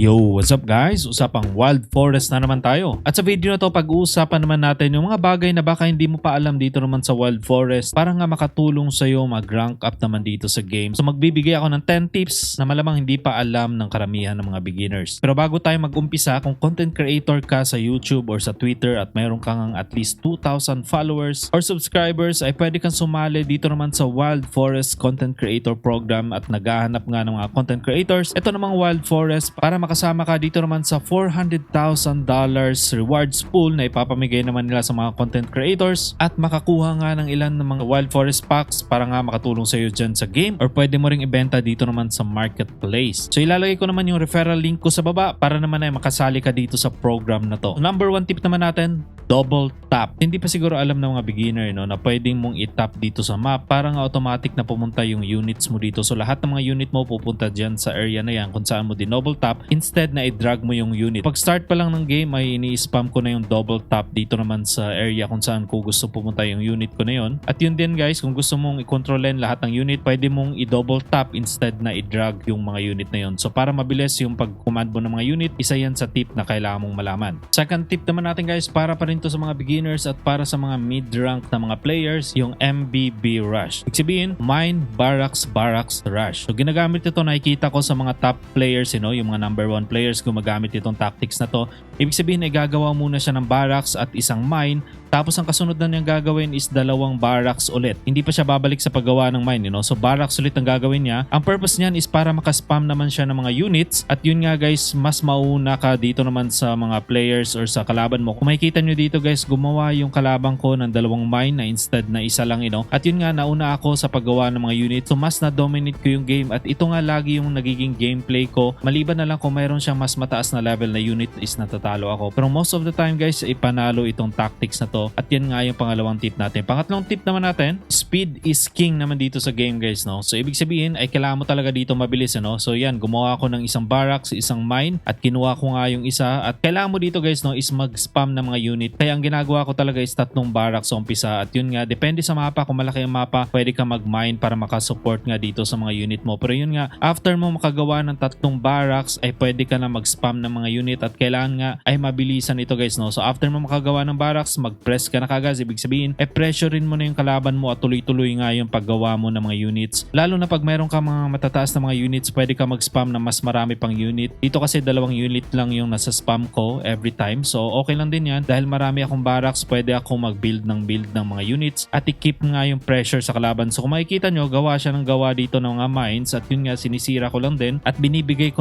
Yo, what's up guys? Usapang Wild Forest na naman tayo. At sa video na to, pag-uusapan naman natin yung mga bagay na baka hindi mo pa alam dito naman sa Wild Forest para nga makatulong sa'yo mag-rank up naman dito sa game. So magbibigay ako ng 10 tips na malamang hindi pa alam ng karamihan ng mga beginners. Pero bago tayo mag-umpisa, kung content creator ka sa YouTube or sa Twitter at mayroon kang at least 2,000 followers or subscribers, ay pwede kang sumali dito naman sa Wild Forest Content Creator Program at naghahanap nga ng mga content creators. Ito namang Wild Forest para makasama ka dito naman sa $400,000 rewards pool na ipapamigay naman nila sa mga content creators at makakuha nga ng ilan ng mga Wild Forest packs para nga makatulong sa iyo dyan sa game or pwede mo ring ibenta dito naman sa marketplace. So ilalagay ko naman yung referral link ko sa baba para naman ay makasali ka dito sa program na to. Number 1 tip naman natin, double tap. Hindi pa siguro alam ng mga beginner na pwedeng mong i-tap dito sa map para nga automatic na pumunta yung units mo dito. So lahat ng mga unit mo pupunta dyan sa area na yan kung saan mo din double tap instead na i-drag mo yung unit. Pag start pa lang ng game ay ini-spam ko na yung double tap dito naman sa area kung saan ko gusto pumunta yung unit ko na yun. At yun din guys, kung gusto mong i-controlin lahat ng unit, pwede mong i-double tap instead na i-drag yung mga unit na yun. So para mabilis yung pag-command mo ng mga unit, isa yan sa tip na kailangan mong malaman. Second tip naman natin guys, para pa rin to sa mga beginners at para sa mga mid-rank na mga players, yung MBB Rush. Ibig sabihin, Mine Barracks Rush. So ginagamit ito, nakikita ko sa mga top players, yung mga number 1 players gumagamit itong tactics na to. Ibig sabihin ay gagawa muna siya ng barracks at isang mine, tapos ang kasunod na niyang gagawin is 2 barracks ulit. Hindi pa siya babalik sa paggawa ng mine, So barracks ulit ang gagawin niya. Ang purpose niyan is para makaspam naman siya ng mga units at yun nga guys, mas mauna ka dito naman sa mga players or sa kalaban mo. Kung makikita nyo dito guys, gumawa yung kalaban ko ng 2 mine na instead na isa lang, At yun nga, nauna ako sa paggawa ng mga unit. So mas na-dominate ko yung game at ito nga lagi yung nagiging gameplay ko. Maliban na lang kung mayroon siyang mas mataas na level na unit is natatalo ako. Pero most of the time guys, ipanalo itong tactics na to. At yan nga yung pangalawang tip natin. Pangatlong tip naman natin, speed is king naman dito sa game guys, So ibig sabihin ay kailangan mo talaga dito mabilis, So yan, gumawa ako ng isang barracks, isang mine at kinuha ko nga yung isa at kailangan mo dito guys, is mag-spam ng mga unit. Kaya ang ginagawa ko talaga is 3 barracks sa umpisa at yun nga, depende sa mapa. Kung malaki ang mapa, pwede ka mag-mine para makasupport nga dito sa mga unit mo. Pero yun nga, after mo makagawa ng 3 barracks ay pwede ka na mag-spam ng mga unit at kailangan nga ay mabilisan ito guys, So after mo makagawa ng barracks, mag-press ka na kagad. Ibig sabihin, pressurein mo na yung kalaban mo at tuloy-tuloy nga yung paggawa mo ng mga units. Lalo na pag mayroon ka mga matataas na mga units, pwede ka mag-spam na mas marami pang unit. Dito kasi 2 unit lang yung nasa spam ko every time. So okay lang din yan. Dahil marami akong barracks, pwede ako mag-build ng mga units at i-keep nga yung pressure sa kalaban. So kung makikita nyo, gawa siya ng gawa dito ng mga mines at yun nga, sinisira ko lang din at binibigay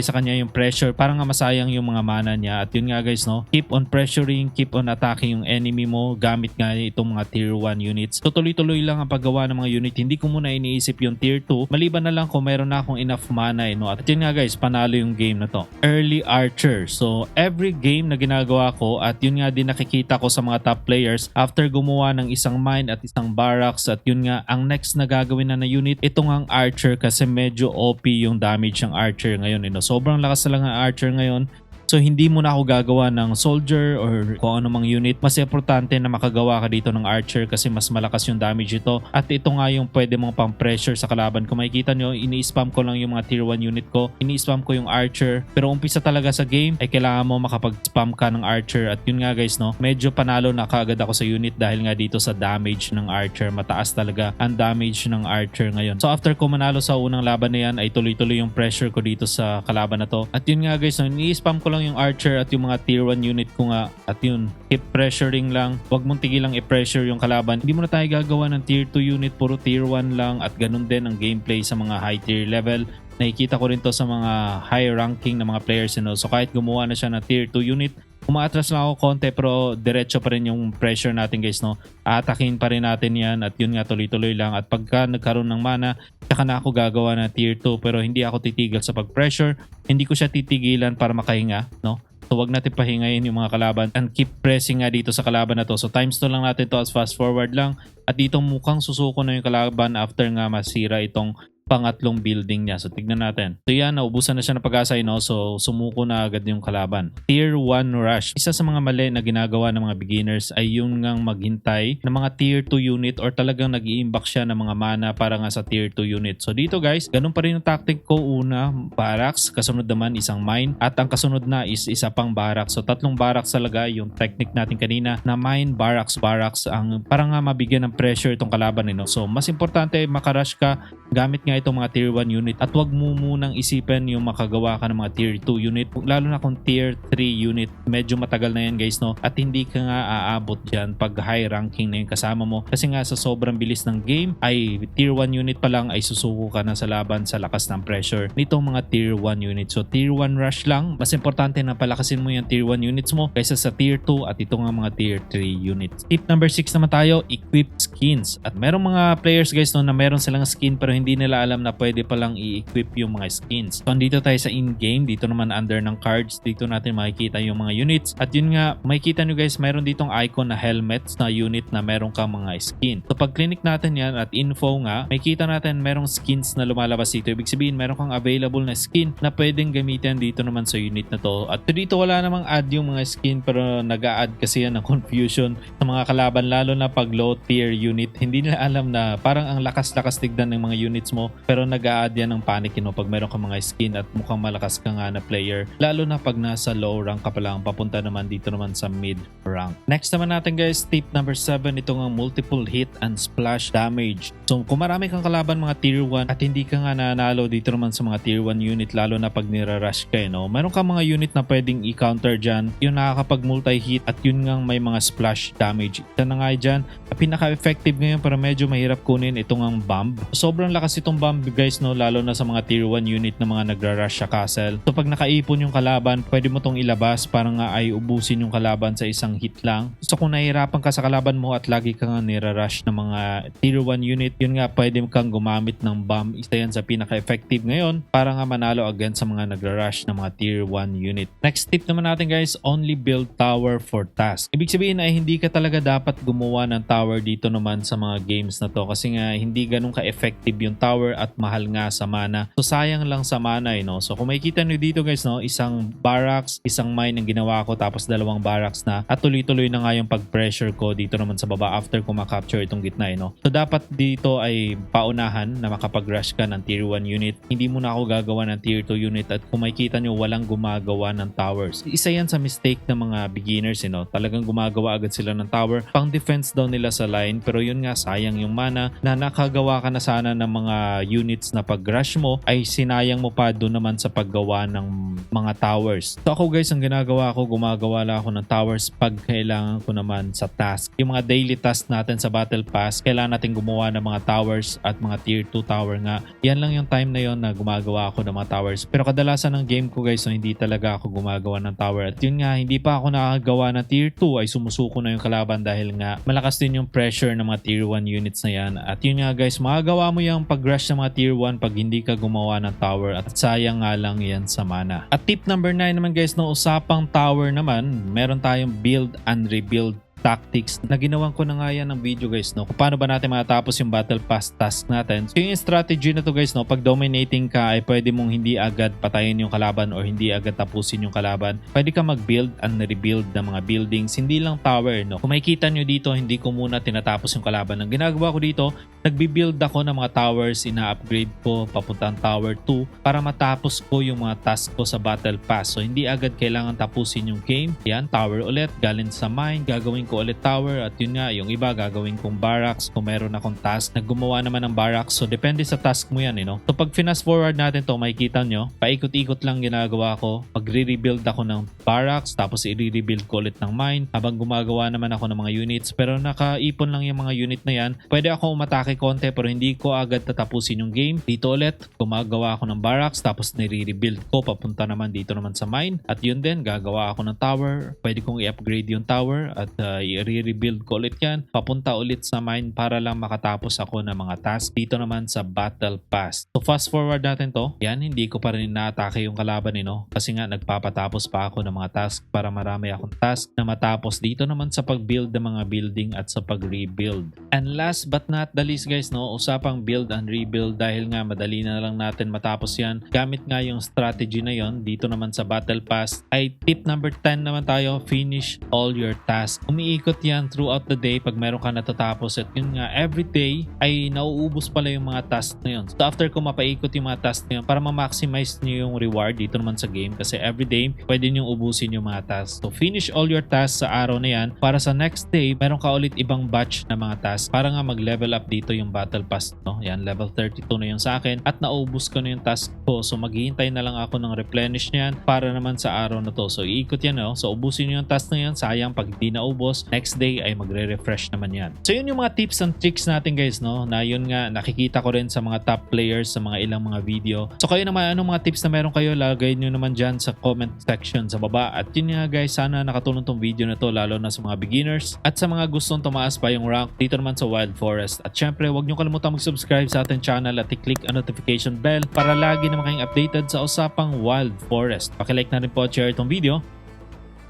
sa kanya yung pressure para nga masayang yung mga mana niya. At yun nga guys, keep on pressuring, keep on attacking yung enemy mo gamit nga itong mga tier 1 units. Tuloy-tuloy lang ang paggawa ng mga unit. Hindi ko muna iniisip yung tier 2 maliban na lang kung mayroon na akong enough mana, At yun nga guys, panalo yung game na to. Early Archer. So every game na ginagawa ko at yun nga din nakikita ko sa mga top players, after gumawa ng isang mine at isang barracks at yun nga, ang next na gagawin na unit, itong ang Archer kasi medyo OP yung damage ng Archer ngayon, Sobrang lakas na lang ang Archer ngayon. So hindi mo na ako gagawa ng soldier or kung ano mang unit. Mas importante na makagawa ka dito ng archer kasi mas malakas yung damage ito. At ito nga yung pwede mong pang pressure sa kalaban. Kung makikita nyo, ini-spam ko lang yung mga tier 1 unit ko. Ini-spam ko yung archer. Pero umpisa talaga sa game ay kailangan mo makapag-spam ka ng archer. At yun nga guys, medyo panalo na kaagad ako sa unit dahil nga dito sa damage ng archer. Mataas talaga ang damage ng archer ngayon. So after ko manalo sa unang laban na yan ay tuloy-tuloy yung pressure ko dito sa kalaban na to. At yun nga guys, ini-spam ko lang yung archer at yung mga tier 1 unit ko nga at yun, keep pressuring lang, wag mong tigilang i-pressure yung kalaban. Hindi mo na tayo gagawa ng tier 2 unit, puro tier 1 lang at ganun din ang gameplay sa mga high tier level. Nakikita ko rin to sa mga high ranking na mga players, So kahit gumawa na siya ng tier 2 unit, umaatras lang ako konti pero diretso pa rin yung pressure natin guys, Aatakin pa rin natin yan at yun nga, tuloy-tuloy lang at pagka nagkaroon ng mana, saka na ako gagawa ng tier 2 pero hindi ako titigil sa pag-pressure. Hindi ko siya titigilan para makahinga, So wag natin pahingayin yung mga kalaban and keep pressing nga dito sa kalaban na to. So times 2 lang natin to as fast forward lang at dito mukhang susuko na yung kalaban after nga masira itong pangatlong building niya. So tignan natin. So yan, naubusan na siya ng pag-asa, so sumuko na agad yung kalaban. Tier 1 rush. Isa sa mga mali na ginagawa ng mga beginners ay yung ngang maghintay ng mga tier 2 unit or talagang nag-i-imbak siya ng mga mana para nga sa tier 2 unit. So dito guys, ganun pa rin yung tactic ko. Una, barracks, kasunod naman isang mine, at ang kasunod na is isa pang barracks. So tatlong barracks talaga yung technique natin kanina na mine, barracks, ang para nga mabigyan ng pressure itong kalaban. So mas importante makarush ka gamit nga itong mga tier 1 unit at wag mo munang isipin yung makagawa ka ng mga tier 2 unit, lalo na kung tier 3 unit. Medyo matagal na yan guys, at hindi ka nga aabot dyan pag high ranking na yung kasama mo, kasi nga sa sobrang bilis ng game ay tier 1 unit pa lang ay susuko ka na sa laban sa lakas ng pressure nitong mga tier 1 unit. So tier 1 rush lang, mas importante na palakasin mo yung tier 1 units mo kaysa sa tier 2 at ito nga mga tier 3 units. Tip number 6 naman tayo, equip skins. At merong mga players guys na meron silang skin pero hindi nila alam na pwede palang i-equip yung mga skins. So andito tayo sa in-game, dito naman under ng cards, dito natin makikita yung mga units. At yun nga, makikita nyo guys, mayroon ditong icon na helmets na unit na meron kang mga skin. So pag click natin yan at info nga, makikita natin merong skins na lumalabas dito. Ibig sabihin meron kang available na skin na pwedeng gamitin dito naman sa unit na to. At dito wala namang add yung mga skin pero nag-a-add kasi yan ng confusion sa mga kalaban, lalo na pag low tier unit. Hindi nila alam na parang ang lakas-lakas tignan ng mga units mo pero nag-a-add yan ng panic pag meron kang mga skin at mukhang malakas ka nga na player, lalo na pag nasa low rank ka pa lang papunta naman dito naman sa mid rank. Next naman natin guys, tip number 7, ito nga multiple hit and splash damage. So kung marami kang kalaban mga tier 1 at hindi ka nga nanalo dito naman sa mga tier 1 unit, lalo na pag nira-rush ka, meron kang mga unit na pwedeng i-counter dyan, yung nakakapag multi-hit at yun nga may mga splash damage. Ito na nga dyan, pinaka-effective ngayon pero medyo mahirap kunin itong ang bomb. Sobrang lakas itong bomb guys, lalo na sa mga tier 1 unit na mga nagra-rush sa castle. So pag nakaipon yung kalaban, pwede mo tong ilabas para nga ay ubusin yung kalaban sa isang hit lang. So kung nahihirapan ka sa kalaban mo at lagi ka nga nira-rush ng mga tier 1 unit, yun nga pwede kang gumamit ng bomb. Isa yan sa pinaka-effective ngayon para nga manalo against sa mga nagra-rush ng mga tier 1 unit. Next tip naman natin guys, only build tower for task. Ibig sabihin ay hindi ka talaga dapat gumawa ng tower dito naman sa mga games na to kasi nga hindi ganun ka-effective yung tower at mahal nga sa mana. So sayang lang sa mana So kung makikita nyo dito guys, isang barracks, isang mine ang ginawa ko tapos dalawang barracks na at tuloy-tuloy na nga yung pag-pressure ko dito naman sa baba after ko makapture itong gitna. So dapat dito ay paunahan na makapag-rush ka ng tier 1 unit. Hindi mo na ako gagawa ng tier 2 unit at kung makikita nyo walang gumagawa ng towers. Isa yan sa mistake ng mga beginners. Talagang gumagawa agad sila ng tower pang defense daw nila sa line pero yun nga sayang yung mana na nakagawa ka na sana ng mga units na pag-rush mo ay sinayang mo pa doon naman sa paggawa ng mga towers. So ako guys, ang ginagawa ko, gumagawa lang ako ng towers pag kailangan ko naman sa task. Yung mga daily task natin sa battle pass, kailangan natin gumawa ng mga towers at mga tier 2 tower nga. Yan lang yung time na yon na gumagawa ako ng mga towers. Pero kadalasan ng game ko guys, hindi talaga ako gumagawa ng tower. At yun nga, hindi pa ako nakagawa ng tier 2 ay sumusuko na yung kalaban dahil nga malakas din yung pressure ng mga tier 1 units na yan. At yun nga guys, magagawa mo yung pag-rush ng mga tier 1 pag hindi ka gumawa ng tower at sayang nga lang yan sa mana. At tip number 9 naman guys, usapang tower naman, meron tayong build and rebuild tactics na ginawan ko na nga yan ng video guys, kung paano ba natin matapos yung battle pass task natin. So yung strategy na to guys, pag dominating ka ay pwede mong hindi agad patayin yung kalaban or hindi agad tapusin yung kalaban. Pwede ka mag-build and rebuild ng mga buildings, hindi lang tower. Kung makikita nyo dito, hindi ko muna tinatapos yung kalaban. Ang ginagawa ko dito, nagbi-build ako ng mga towers, ina-upgrade ko papuntang tower 2 para matapos ko yung mga task ko sa battle pass. So hindi agad kailangan tapusin yung game. Yan, tower ulit, galing sa mine, gagawin ko ulit tower at yun nga, yung iba gagawin kong barracks kung meron akong task. Naggumawa naman ng barracks, so depende sa task mo yan. So pag fast forward natin to, makikita nyo, paikot-ikot lang ginagawa ko. Pag-re-rebuild ako ng barracks, tapos i-re-rebuild ko ulit ng mine habang gumagawa naman ako ng mga units. Pero nakaipon lang yung mga unit na yan. Pwede ako umatake konti pero hindi ko agad tatapusin yung game. Dito ulit, gumagawa ako ng barracks tapos nire-rebuild ko papunta naman dito naman sa mine. At yun din, gagawa ako ng tower. Pwede kong i-upgrade yung tower at ay i-rebuild ko ulit yan. Papunta ulit sa mine para lang makatapos ako ng mga task dito naman sa Battle Pass. So fast forward natin to. Yan, hindi ko pa rin naatake yung kalaban kasi nga nagpapatapos pa ako ng mga task para marami akong task na matapos dito naman sa pag-build ng mga building at sa pag-rebuild. And last but not the least guys, usapang build and rebuild dahil nga madali na lang natin matapos yan. Gamit nga yung strategy na yon dito naman sa Battle Pass ay tip number 10 naman tayo, finish all your tasks. Umiikot yan throughout the day pag meron ka natatapos at yun nga every day ay nauubos pala yung mga tasks na yun. So after ko mapaikot yung mga tasks na yun para ma-maximize nyo yung reward dito naman sa game kasi every day pwede nyo ubusin yung mga tasks. So finish all your tasks sa araw na yan para sa next day meron ka ulit ibang batch na mga tasks para nga mag-level up dito yung Battle Pass. Yan, level 32 na yung sa akin at naubos ko na yung task ko. So maghihintay na lang ako ng replenish niyan para naman sa araw na to. So iikot yan So ubusin nyo yung task na yan. Sayang pag di naubos, next day ay magre-refresh naman yan. So yun yung mga tips and tricks natin guys na yun nga nakikita ko rin sa mga top players sa mga ilang mga video. So kayo naman anong mga tips na meron kayo, lagay nyo naman dyan sa comment section sa baba. At yun nga guys, sana nakatulong tong video na to lalo na sa mga beginners at sa mga gustong tumaas pa yung rank dito naman sa Wild Forest. At syempre huwag nyo kalimutan mag-subscribe sa ating channel at i-click ang notification bell para lagi naman kayong updated sa usapang Wild Forest. Pakilike na rin po at share itong video.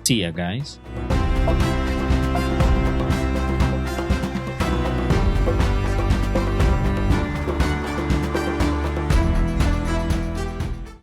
See ya guys!